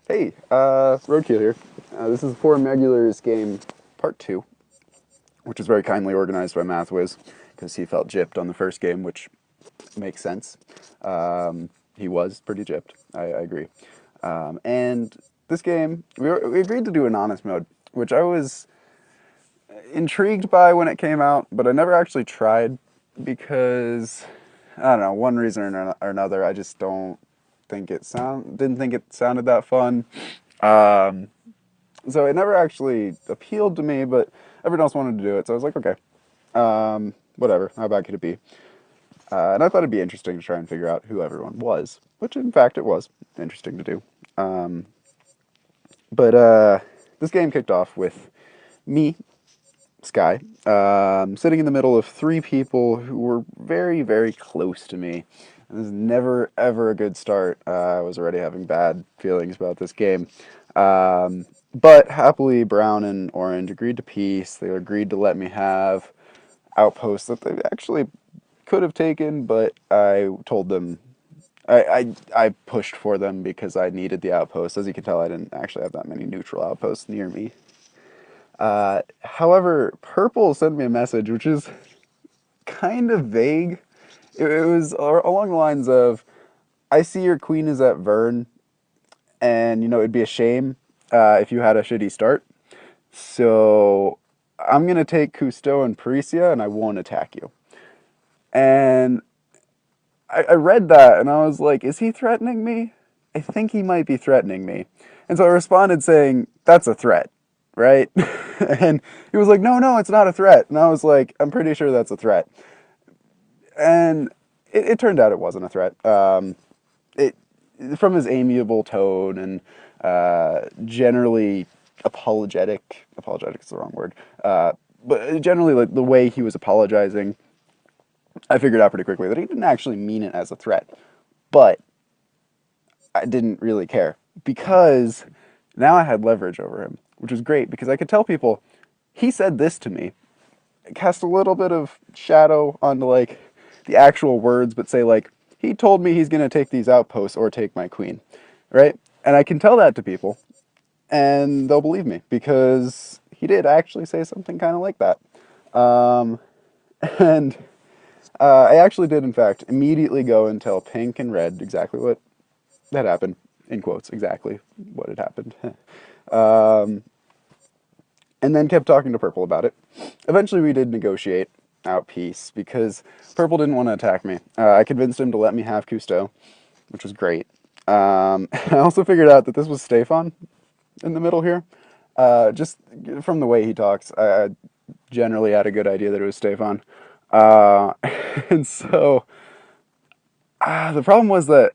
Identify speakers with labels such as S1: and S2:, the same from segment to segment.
S1: Hey, Roadkill here. This is Four Megulars game part 2, which was very kindly organized by Mathwiz, because he felt gypped on the first game, which makes sense. He was pretty gypped, I agree. And this game, we agreed to do an honest mode, which I was intrigued by when it came out, but I never actually tried because, I don't know, one reason or another, I just don't think didn't think it sounded that fun. Um, So it never actually appealed to me, but everyone else wanted to do it, so I was like, okay, whatever, how bad could it be? And I thought it'd be interesting to try and figure out who everyone was, which in fact it was interesting to do. But this game kicked off with me, Sky, sitting in the middle of three people who were very, very close to me. This is never, ever a good start. I was already having bad feelings about this game. But happily, Brown and Orange agreed to peace. They agreed to let me have outposts that they actually could have taken, but I told them I pushed for them because I needed the outposts. As you can tell, I didn't actually have that many neutral outposts near me. However, Purple sent me a message which is kind of vague. It was along the lines of, "I see your queen is at Vern, and it'd be a shame if you had a shitty start. So I'm gonna take Cousteau and Parisia, and I won't attack you." And I read that, and I was like, "Is he threatening me? I think he might be threatening me." And so I responded saying, "That's a threat, right?" And he was like, "No, no, it's not a threat." And I was like, "I'm pretty sure that's a threat." And it turned out it wasn't a threat. It From his amiable tone and generally apologetic is the wrong word, but generally like the way he was apologizing, I figured out pretty quickly that he didn't actually mean it as a threat. But I didn't really care because now I had leverage over him, which was great because I could tell people he said this to me, cast a little bit of shadow onto like the actual words, but say like he told me he's gonna take these outposts or take my queen, right? And I can tell that to people, and they'll believe me because he did actually say something kind of like that. Um, and I actually did, in fact, immediately go and tell Pink and Red exactly what had happened, in quotes, exactly what had happened. um, and then kept talking to Purple about it. Eventually, we did negotiate out peace because Purple didn't want to attack me. I convinced him to let me have Cousteau, which was great. I also figured out that this was Stefan in the middle here. Just from the way he talks, I generally had a good idea that it was Stefan. Uh, and so the problem was that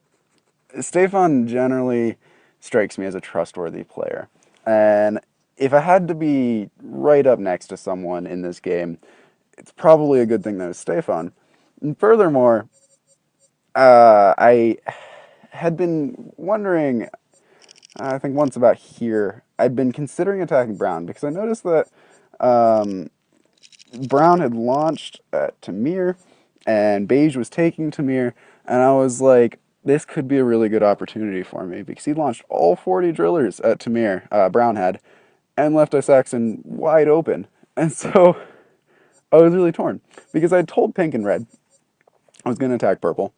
S1: Stefan generally strikes me as a trustworthy player. And if I had to be right up next to someone in this game, it's probably a good thing that it's Stefan. And furthermore, I had been wondering, I think once about here, I'd been considering attacking Brown because I noticed that um, Brown had launched at Tamir and Beige was taking Tamir, and I was like, this could be a really good opportunity for me because he launched all 40 drillers at Tamir, Brown had, and left Saxon wide open. And so I was really torn because I told Pink and Red I was going to attack Purple,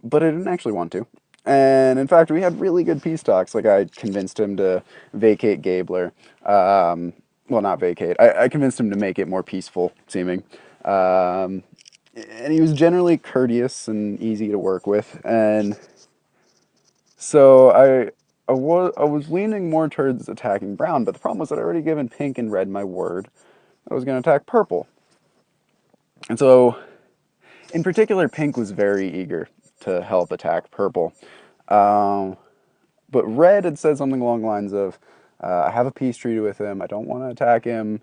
S1: but I didn't actually want to. And in fact, we had really good peace talks. Like I convinced him to vacate Gabler. Well, not vacate. I convinced him to make it more peaceful seeming. Um, and he was generally courteous and easy to work with. And so I was leaning more towards attacking Brown, but the problem was that I already given Pink and Red my word that I was going to attack Purple. And so, in particular, Pink was very eager to help attack Purple. Um, but Red had said something along the lines of, I have a peace treaty with him. I don't want to attack him,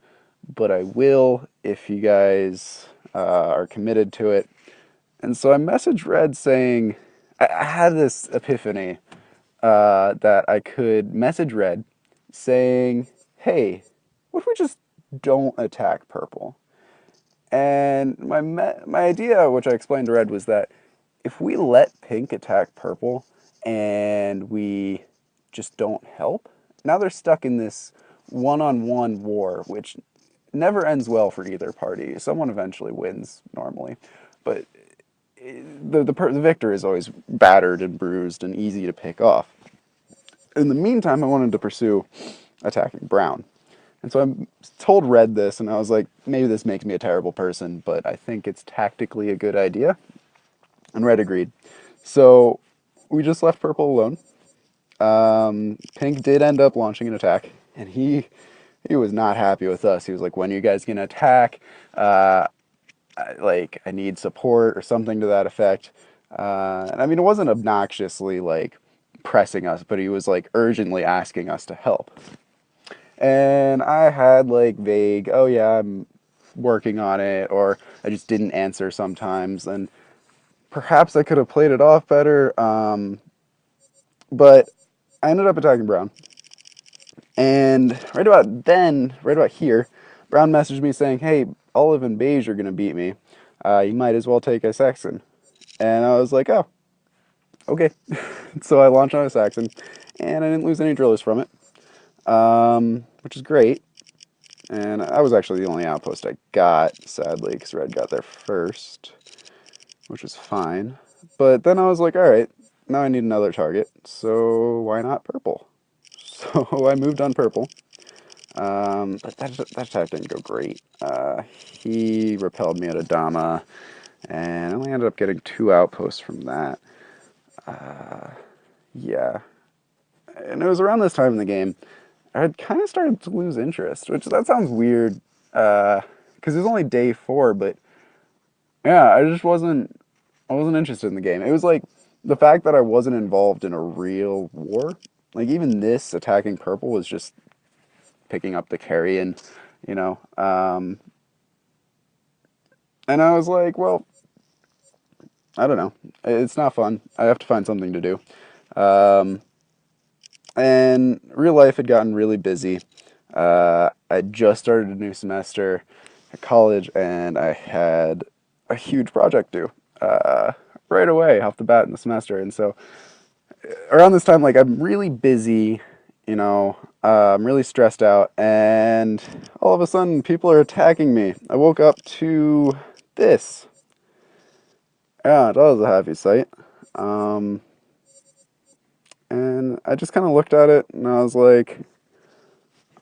S1: but I will if you guys are committed to it. And so I messaged Red saying, I had this epiphany that I could message Red saying, hey, what if we just don't attack Purple? And my idea, which I explained to Red, was that if we let Pink attack Purple and we just don't help. Now they're stuck in this one-on-one war, which never ends well for either party. Someone eventually wins normally, but the victor is always battered and bruised and easy to pick off. In the meantime, I wanted to pursue attacking brown. And so I told Red this, and I was like, maybe this makes me a terrible person, but I think it's tactically a good idea. And Red agreed. So we just left Purple alone. Pink did end up launching an attack, and he was not happy with us. He was like, "When are you guys gonna attack? I need support or something to that effect." And I mean, it wasn't obnoxiously like pressing us, but he was like urgently asking us to help. And I had like vague, "Oh yeah, I'm working on it," or I just didn't answer sometimes, and perhaps I could have played it off better. But I ended up attacking Brown. And right about here, Brown messaged me saying, "Hey, Olive and Beige are gonna beat me. You might as well take a Saxon." And I was like, "Oh, okay." So I launched on a Saxon, and I didn't lose any drillers from it, which is great. And I was actually the only outpost I got, sadly, because Red got there first, which was fine. But then I was like, all right, now I need another target, so why not purple? So I moved on purple. But that attack didn't go great. He repelled me at a Dama, and I only ended up getting 2 outposts from that. Yeah. And it was around this time in the game I had kind of started to lose interest, which that sounds weird, because it was only day 4, but yeah, I wasn't interested in the game. It was like the fact that I wasn't involved in a real war. Like even this attacking purple was just picking up the carry you know, um, and I was like, well, I don't know. It's not fun. I have to find something to do. Um, and real life had gotten really busy. I just started a new semester at college, and I had a huge project due right away off the bat in the semester. And so around this time, like I'm really busy, I'm really stressed out, and all of a sudden, people are attacking me. I woke up to this. Yeah, that was a happy sight. Um, and I just kind of looked at it, and I was like,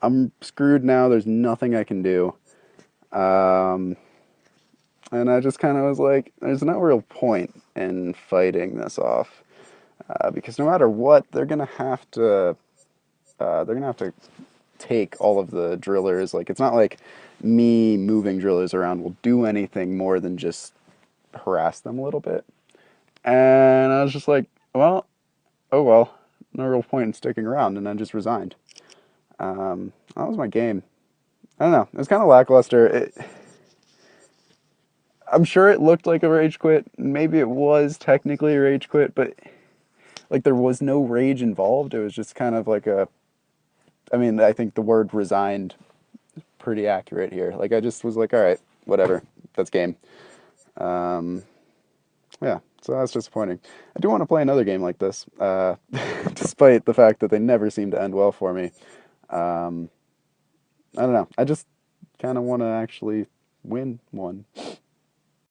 S1: I'm screwed now. There's nothing I can do. Um, and I just kind of was like, there's no real point in fighting this off, because no matter what, they're gonna have to take all of the drillers. Like, it's not like me moving drillers around will do anything more than just harass them a little bit. And I was just like, well, oh well, no real point in sticking around, and I just resigned. That was my game. I don't know. It was kind of lackluster. I'm sure it looked like a rage quit. Maybe it was technically a rage quit, but like there was no rage involved. It was just kind of like a. I mean, I think the word resigned pretty accurate here. Like I just was like, all right, whatever. That's game. Um, yeah, so that's disappointing. I do want to play another game like this, despite the fact that they never seem to end well for me. Um, I don't know. I just kind of want to actually win one.